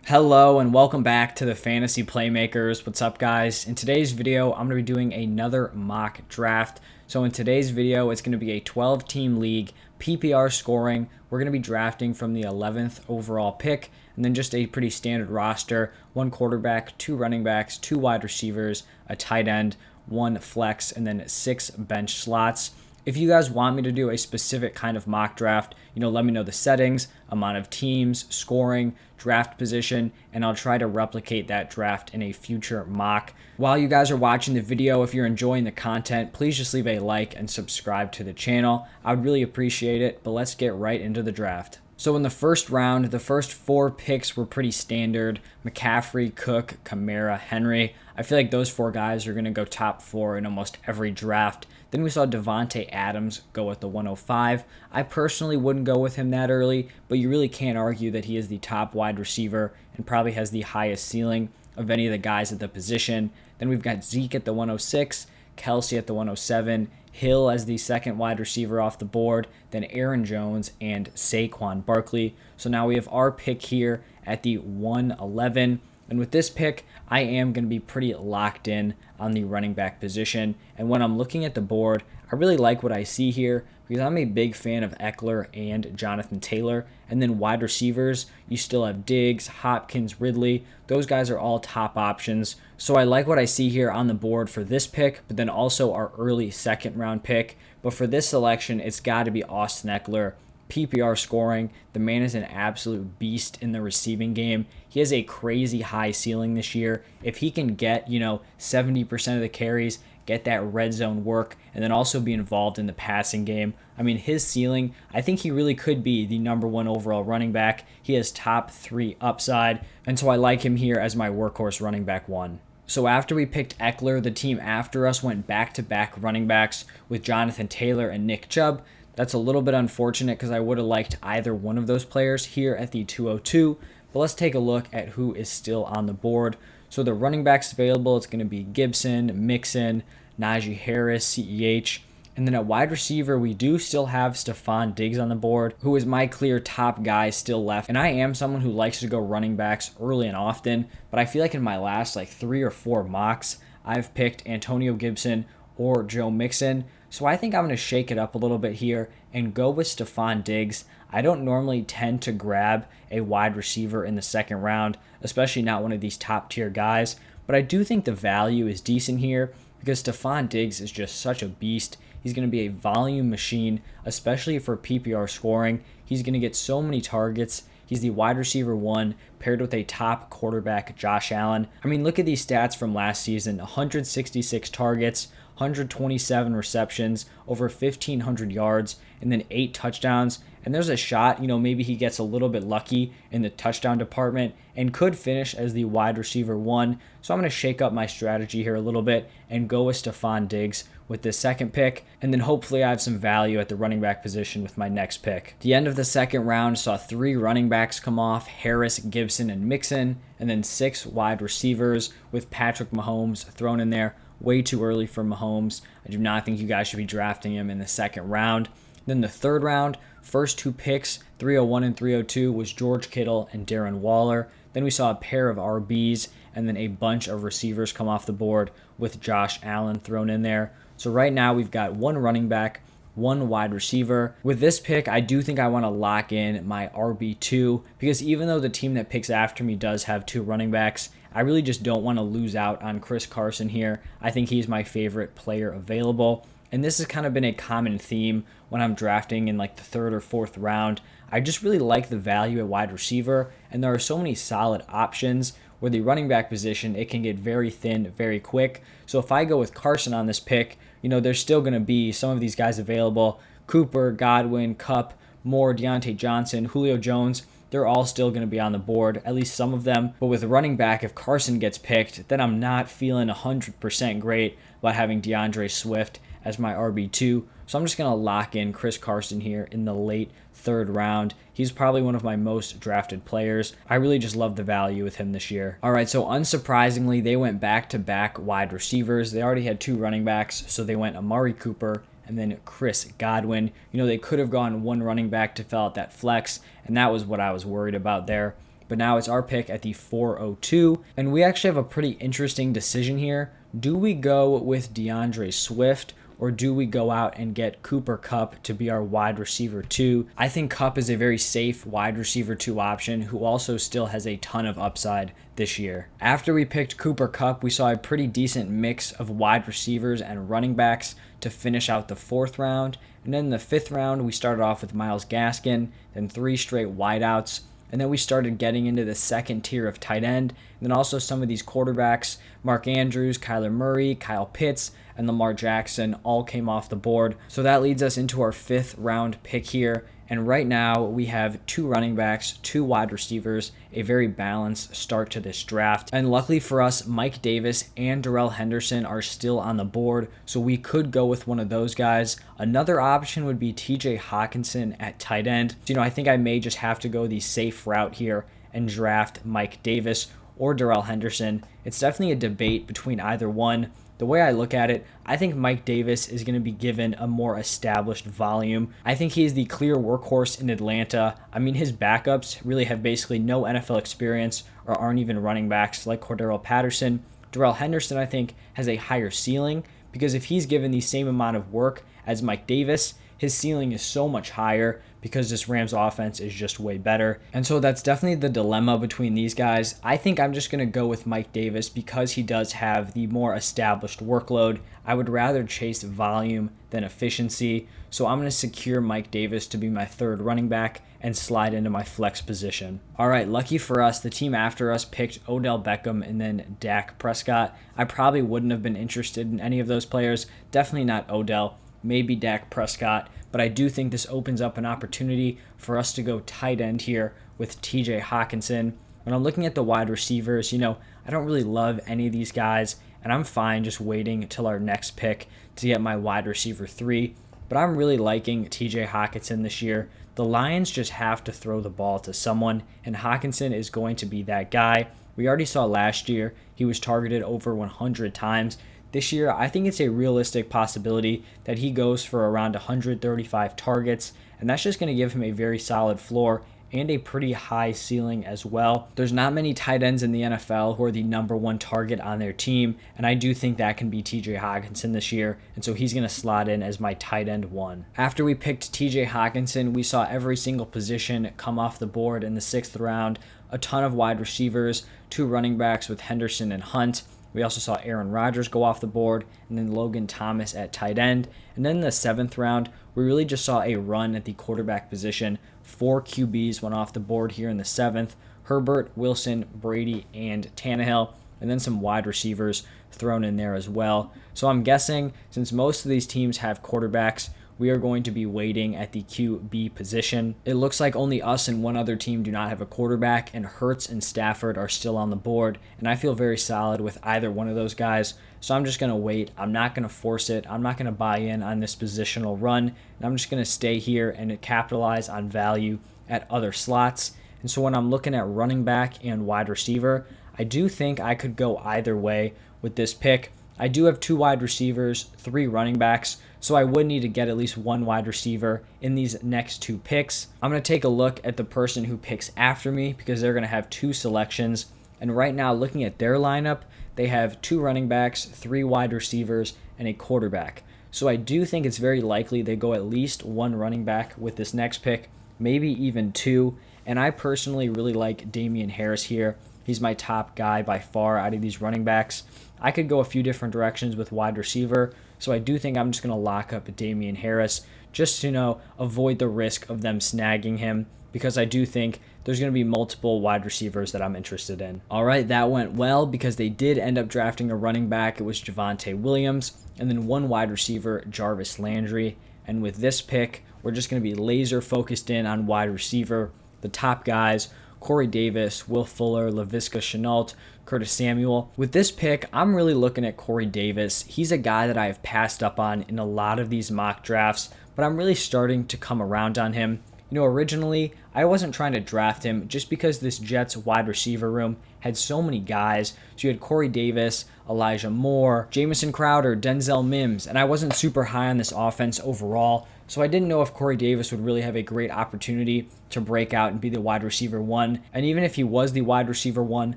Hello and welcome back to the Fantasy Playmakers. What's up, guys? In today's video, I'm going to be doing another mock draft. So in today's video, it's going to be a 12-team league, PPR scoring. We're going to be drafting from the 11th overall pick, and then just a pretty standard roster: one quarterback, two running backs, two wide receivers, a tight end, one flex, and then 6 bench slots. If you guys want me to do a specific kind of mock draft, let me know the settings, amount of teams, scoring, draft position, and I'll try to replicate that draft in a future mock. While you guys are watching the video, if you're enjoying the content, please just leave a like and subscribe to the channel. I would really appreciate it, but let's get right into the draft. So in the first round, the first 4 picks were pretty standard: McCaffrey, Cook, Kamara, Henry. I feel like those 4 guys are going to go top 4 in almost every draft. Then we saw Devontae Adams go with the 105. I personally wouldn't go with him that early, but you really can't argue that he is the top wide receiver and probably has the highest ceiling of any of the guys at the position. Then we've got Zeke at the 106, Kelsey at the 107, Hill as the second wide receiver off the board, then Aaron Jones and Saquon Barkley. So now we have our pick here at the 111. And with this pick, I am going to be pretty locked in on the running back position. And when I'm looking at the board, I really like what I see here because I'm a big fan of Eckler and Jonathan Taylor. And then wide receivers, you still have Diggs, Hopkins, Ridley. Those guys are all top options. So I like what I see here on the board for this pick, but then also our early second round pick. But for this selection, it's got to be Austin Eckler. PPR scoring, the man is an absolute beast in the receiving game. He has a crazy high ceiling this year. If he can get, 70% of the carries, get that red zone work, and then also be involved in the passing game, I mean, his ceiling, I think he really could be the number 1 overall running back. He has top 3 upside, and so I like him here as my workhorse running back 1. So after we picked Eckler, the team after us went back-to-back running backs with Jonathan Taylor and Nick Chubb. That's a little bit unfortunate because I would have liked either one of those players here at the 202. But let's take a look at who is still on the board. So the running backs available, it's going to be Gibson, Mixon, Najee Harris, CEH. And then at wide receiver, we do still have Stephon Diggs on the board, who is my clear top guy still left. And I am someone who likes to go running backs early and often, but I feel like in my last 3 or 4 mocks, I've picked Antonio Gibson or Joe Mixon. So I think I'm going to shake it up a little bit here and go with Stephon Diggs. I don't normally tend to grab a wide receiver in the second round, especially not one of these top tier guys, but I do think the value is decent here because Stephon Diggs is just such a beast. He's going to be a volume machine, especially for PPR scoring. He's going to get so many targets. He's the wide receiver 1 paired with a top quarterback, Josh Allen. I mean, look at these stats from last season: 166 targets, 127 receptions, over 1,500 yards, and then 8 touchdowns. And there's a shot, maybe he gets a little bit lucky in the touchdown department and could finish as the wide receiver 1. So I'm going to shake up my strategy here a little bit and go with Stephon Diggs with this second pick, and then hopefully I have some value at the running back position with my next pick. The end of the second round saw 3 running backs come off: Harris, Gibson, and Mixon, and then 6 wide receivers with Patrick Mahomes thrown in there. Way too early for Mahomes. I do not think you guys should be drafting him in the second round. Then the third round, first 2 picks, 301 and 302, was George Kittle and Darren Waller. Then we saw a pair of RBs and then a bunch of receivers come off the board with Josh Allen thrown in there. So right now we've got 1 running back, 1 wide receiver. With this pick, I do think I want to lock in my RB2 because even though the team that picks after me does have 2 running backs, I really just don't want to lose out on Chris Carson here. I think he's my favorite player available. And this has kind of been a common theme when I'm drafting in the 3rd or 4th round. I just really like the value at wide receiver, and there are so many solid options where the running back position, it can get very thin very quick. So if I go with Carson on this pick, there's still going to be some of these guys available: Cooper, Godwin, Kupp, Moore, Deontay Johnson, Julio Jones. They're all still going to be on the board, at least some of them. But with running back, if Carson gets picked, then I'm not feeling 100% great about having DeAndre Swift as my RB2. So I'm just going to lock in Chris Carson here in the late 3rd round. He's probably one of my most drafted players. I really just love the value with him this year. All right, so unsurprisingly, they went back-to-back wide receivers. They already had 2 running backs, so they went Amari Cooper and then Chris Godwin. They could have gone 1 running back to fill out that flex, and that was what I was worried about there. but now it's our pick at the 402. And we actually have a pretty interesting decision here. Do we go with DeAndre Swift, or do we go out and get Cooper Kupp to be our wide receiver 2? I think Kupp is a very safe wide receiver 2 option who also still has a ton of upside this year. After we picked Cooper Kupp, we saw a pretty decent mix of wide receivers and running backs to finish out the 4th round. And then in the 5th round, we started off with Myles Gaskin, then 3 straight wideouts. And then we started getting into the 2nd tier of tight end. And then also some of these quarterbacks, Mark Andrews, Kyler Murray, Kyle Pitts, and Lamar Jackson all came off the board. So that leads us into our 5th round pick here. And right now we have 2 running backs, 2 wide receivers, a very balanced start to this draft. And luckily for us, Mike Davis and Darrell Henderson are still on the board, so we could go with one of those guys. Another option would be TJ Hawkinson at tight end. So, I think I may just have to go the safe route here and draft Mike Davis or Darrell Henderson. It's definitely a debate between either one. The way I look at it, I think Mike Davis is going to be given a more established volume. I think he is the clear workhorse in Atlanta. I mean, his backups really have basically no NFL experience or aren't even running backs like Cordero Patterson. Darrell Henderson, I think, has a higher ceiling because if he's given the same amount of work as Mike Davis, his ceiling is so much higher because this Rams offense is just way better. And so that's definitely the dilemma between these guys. I think I'm just going to go with Mike Davis because he does have the more established workload. I would rather chase volume than efficiency. So I'm going to secure Mike Davis to be my 3rd running back and slide into my flex position. All right, lucky for us, the team after us picked Odell Beckham and then Dak Prescott. I probably wouldn't have been interested in any of those players. Definitely not Odell. Maybe Dak Prescott, but I do think this opens up an opportunity for us to go tight end here with TJ Hawkinson. When I'm looking at the wide receivers, I don't really love any of these guys, and I'm fine just waiting until our next pick to get my wide receiver 3, but I'm really liking TJ Hawkinson this year. The Lions just have to throw the ball to someone, and Hawkinson is going to be that guy. We already saw last year he was targeted over 100 times. This year, I think it's a realistic possibility that he goes for around 135 targets, and that's just going to give him a very solid floor and a pretty high ceiling as well. There's not many tight ends in the NFL who are the number 1 target on their team, and I do think that can be TJ Hawkinson this year, and so he's going to slot in as my tight end 1. After we picked TJ Hawkinson, we saw every single position come off the board in the 6th round, a ton of wide receivers, 2 running backs with Henderson and Hunt. We also saw Aaron Rodgers go off the board, and then Logan Thomas at tight end. And then in the 7th round, we really just saw a run at the quarterback position. 4 QBs went off the board here in the 7th. Herbert, Wilson, Brady, and Tannehill. And then some wide receivers thrown in there as well. So I'm guessing since most of these teams have quarterbacks, we are going to be waiting at the QB position. It looks like only us and one other team do not have a quarterback, and Hurts and Stafford are still on the board, and I feel very solid with either one of those guys, so I'm just going to wait. I'm not going to force it. I'm not going to buy in on this positional run, and I'm just going to stay here and capitalize on value at other slots. And so when I'm looking at running back and wide receiver, I do think I could go either way with this pick. I do have 2 wide receivers, 3 running backs, so I would need to get at least 1 wide receiver in these next 2 picks. I'm going to take a look at the person who picks after me because they're going to have 2 selections. And right now, looking at their lineup, they have 2 running backs, 3 wide receivers, and a quarterback. So I do think it's very likely they go at least 1 running back with this next pick, maybe even 2. And I personally really like Damian Harris here. He's my top guy by far out of these running backs. I could go a few different directions with wide receiver, so I do think I'm just going to lock up Damian Harris just to, avoid the risk of them snagging him, because I do think there's going to be multiple wide receivers that I'm interested in. All right, that went well because they did end up drafting a running back. It was Javonte Williams, and then 1 wide receiver, Jarvis Landry. And with this pick, we're just going to be laser focused in on wide receiver. The top guys, Corey Davis, Will Fuller, Laviska Shenault, Curtis Samuel. With this pick, I'm really looking at Corey Davis. He's a guy that I have passed up on in a lot of these mock drafts, but I'm really starting to come around on him. Originally, I wasn't trying to draft him just because this Jets wide receiver room had so many guys. So you had Corey Davis, Elijah Moore, Jamison Crowder, Denzel Mims, and I wasn't super high on this offense overall. So I didn't know if Corey Davis would really have a great opportunity to break out and be the wide receiver one. And even if he was the wide receiver one,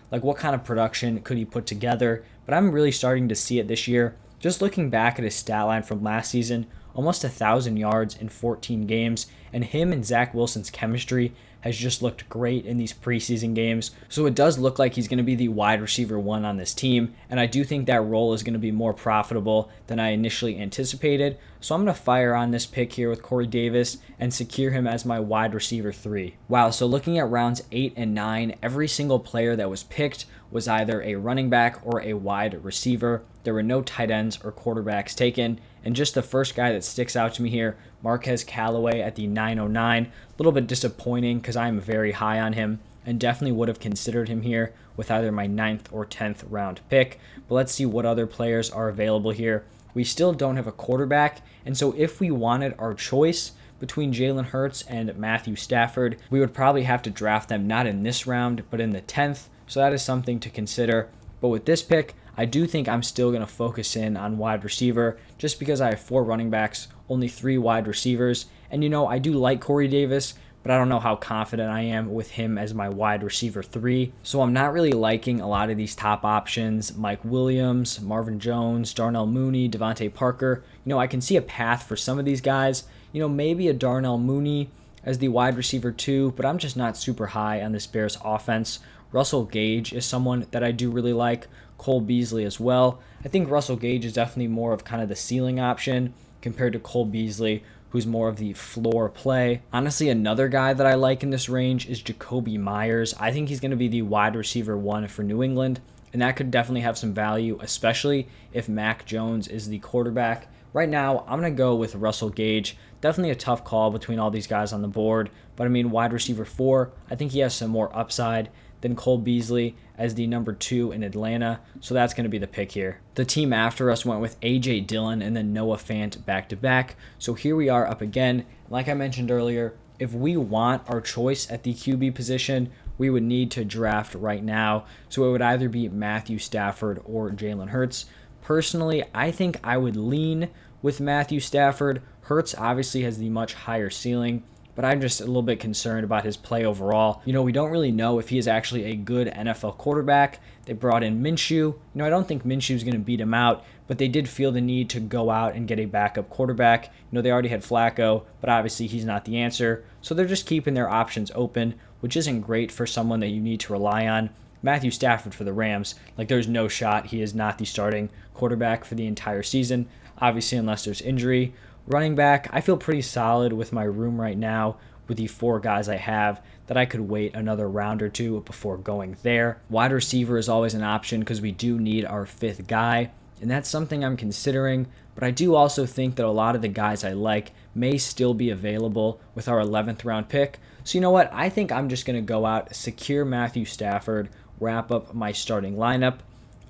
like what kind of production could he put together? But I'm really starting to see it this year. Just looking back at his stat line from last season, almost 1,000 yards in 14 games, and him and Zach Wilson's chemistry has just looked great in these preseason games. So it does look like he's going to be the wide receiver one on this team, and I do think that role is going to be more profitable than I initially anticipated. So I'm going to fire on this pick here with Corey Davis and secure him as my wide receiver 3. Wow, so looking at rounds 8 and 9, every single player that was picked was either a running back or a wide receiver. There were no tight ends or quarterbacks taken. And just the first guy that sticks out to me here, Marquez Callaway at the 909. A little bit disappointing because I'm very high on him and definitely would have considered him here with either my 9th or 10th round pick. But let's see what other players are available here. We still don't have a quarterback, and so if we wanted our choice between Jalen Hurts and Matthew Stafford, we would probably have to draft them not in this round, but in the 10th. So that is something to consider. But with this pick, I do think I'm still going to focus in on wide receiver just because I have 4 running backs, only 3 wide receivers. And I do like Corey Davis, but I don't know how confident I am with him as my wide receiver 3. So I'm not really liking a lot of these top options, Mike Williams, Marvin Jones, Darnell Mooney, Devontae Parker. I can see a path for some of these guys. Maybe a Darnell Mooney as the wide receiver 2, but I'm just not super high on this Bears offense. Russell Gage is someone that I do really like. Cole Beasley as well. I think Russell Gage is definitely more of kind of the ceiling option compared to Cole Beasley, who's more of the floor play. Honestly, another guy that I like in this range is Jacoby Myers. I think he's going to be the wide receiver 1 for New England, and that could definitely have some value, especially if Mac Jones is the quarterback. Right now, I'm going to go with Russell Gage. Definitely a tough call between all these guys on the board, but wide receiver 4, I think he has some more upside than Cole Beasley as the number 2 in Atlanta, so that's going to be the pick here. The team after us went with A.J. Dillon and then Noah Fant back-to-back, so here we are up again. Like I mentioned earlier, if we want our choice at the QB position, we would need to draft right now, so it would either be Matthew Stafford or Jalen Hurts. Personally, I think I would lean with Matthew Stafford. Hurts obviously has the much higher ceiling, but I'm just a little bit concerned about his play overall. We don't really know if he is actually a good NFL quarterback. They brought in Minshew. I don't think Minshew is going to beat him out, but they did feel the need to go out and get a backup quarterback. They already had Flacco, but obviously he's not the answer. So they're just keeping their options open, which isn't great for someone that you need to rely on. Matthew Stafford for the Rams, there's no shot he is not the starting quarterback for the entire season, obviously unless there's injury. Running back, I feel pretty solid with my room right now with the 4 guys I have that I could wait another round or 2 before going there. Wide receiver is always an option because we do need our 5th guy, and that's something I'm considering, but I do also think that a lot of the guys I like may still be available with our 11th round pick. So you know what? I think I'm just going to go out, secure Matthew Stafford, wrap up my starting lineup.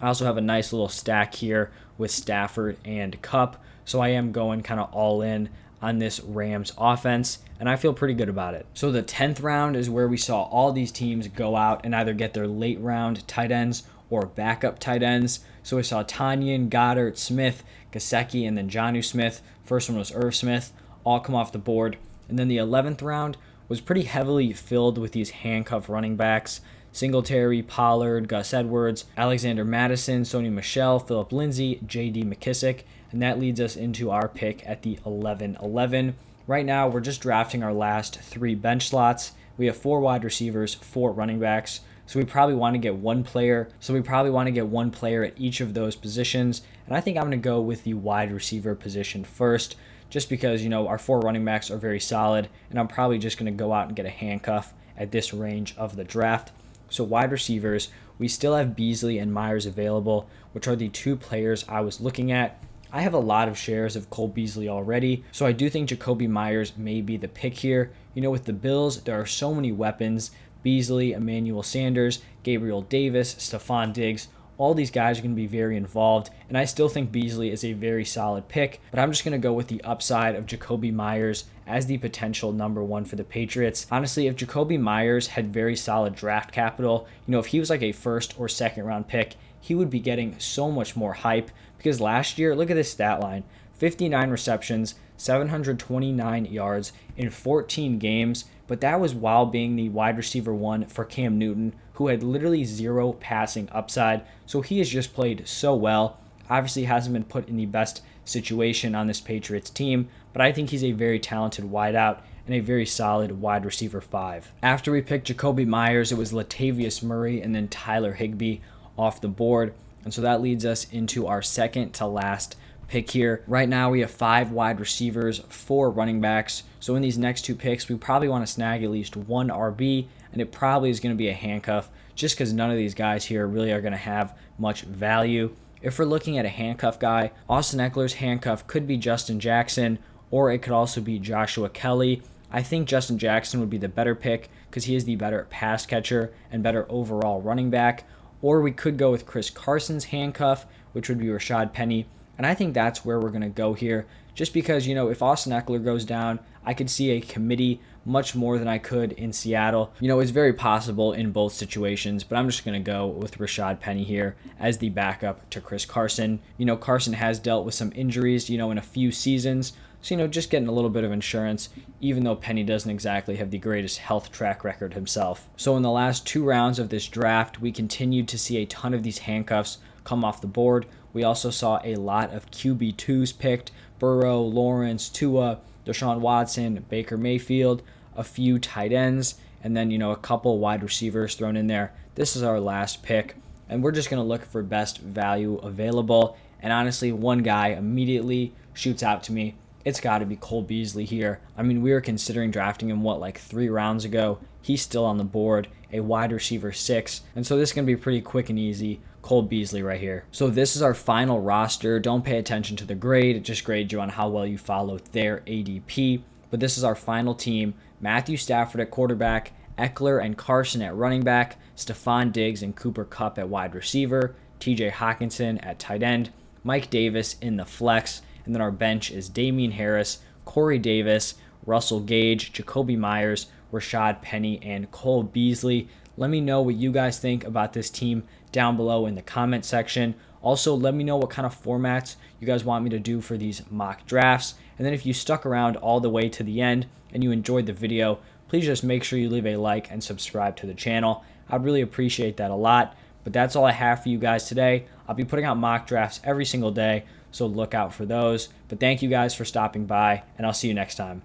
I also have a nice little stack here with Stafford and Kupp. So I am going kind of all in on this Rams offense, and I feel pretty good about it. So the 10th round is where we saw all these teams go out and either get their late round tight ends or backup tight ends. So we saw Tanyan, Goddard, Smith, Gesicki, and then Jonnu Smith. First one was Irv Smith, all come off the board. And then the 11th round was pretty heavily filled with these handcuff running backs. Singletary, Pollard, Gus Edwards, Alexander Madison, Sony Michel, Phillip Lindsay, J.D. McKissick, and that leads us into our pick at the 11-11. Right now, we're just drafting our last 3 bench slots. We have 4 wide receivers, 4 running backs, so we probably want to get one player. At each of those positions, and I think I'm going to go with the wide receiver position first, just because our 4 running backs are very solid, and I'm probably just going to go out and get a handcuff at this range of the draft. So wide receivers, we still have Beasley and Myers available, which are the 2 players I was looking at. I have a lot of shares of Cole Beasley already, so I do think Jacoby Myers may be the pick here. With the Bills, there are so many weapons. Beasley, Emmanuel Sanders, Gabriel Davis, Stephon Diggs, all these guys are going to be very involved, and I still think Beasley is a very solid pick, but I'm just going to go with the upside of Jacoby Myers as the potential number 1 for the Patriots. Honestly, if Jacoby Myers had very solid draft capital, if he was like a first or second round pick, he would be getting so much more hype, because last year, look at this stat line, 59 receptions, 729 yards in 14 games, but that was while being the wide receiver one for Cam Newton, who had literally zero passing upside. So he has just played so well. Obviously hasn't been put in the best situation on this Patriots team, but I think he's a very talented wideout and a very solid wide receiver 5. After we picked Jacoby Myers, it was Latavius Murray and then Tyler Higbee off the board. And so that leads us into our second to last pick here. Right now we have 5 wide receivers, 4 running backs. So in these next 2 picks, we probably want to snag at least 1 RB, and it probably is going to be a handcuff just because none of these guys here really are going to have much value. If we're looking at a handcuff guy, Austin Eckler's handcuff could be Justin Jackson, or it could also be Joshua Kelly. I think Justin Jackson would be the better pick because he is the better pass catcher and better overall running back. Or we could go with Chris Carson's handcuff, which would be Rashad Penny. And I think that's where we're going to go here. Just because, if Austin Eckler goes down, I could see a committee much more than I could in Seattle. It's very possible in both situations, but I'm just going to go with Rashad Penny here as the backup to Chris Carson. Carson has dealt with some injuries, in a few seasons. So, just getting a little bit of insurance, even though Penny doesn't exactly have the greatest health track record himself. So in the last 2 rounds of this draft, we continued to see a ton of these handcuffs come off the board. We also saw a lot of QB2s picked: Burrow, Lawrence, Tua, Deshaun Watson, Baker Mayfield, a few tight ends, and then, a couple wide receivers thrown in there. This is our last pick, and we're just going to look for best value available. And honestly, one guy immediately shoots out to me. It's got to be Cole Beasley here. We were considering drafting him, 3 rounds ago. He's still on the board, a wide receiver 6. And so this is going to be pretty quick and easy. Cole Beasley right here. So this is our final roster. Don't pay attention to the grade. It just grades you on how well you follow their ADP. But this is our final team. Matthew Stafford at quarterback, Eckler and Carson at running back, Stephon Diggs and Cooper Kupp at wide receiver, TJ Hawkinson at tight end, Mike Davis in the flex, and then our bench is Damian Harris, Corey Davis, Russell Gage, Jacoby Myers, Rashad Penny, and Cole Beasley. Let me know what you guys think about this team down below in the comment section. Also, let me know what kind of formats you guys want me to do for these mock drafts. And then if you stuck around all the way to the end and you enjoyed the video, please just make sure you leave a like and subscribe to the channel. I'd really appreciate that a lot. But that's all I have for you guys today. I'll be putting out mock drafts every single day, so look out for those. But thank you guys for stopping by, and I'll see you next time.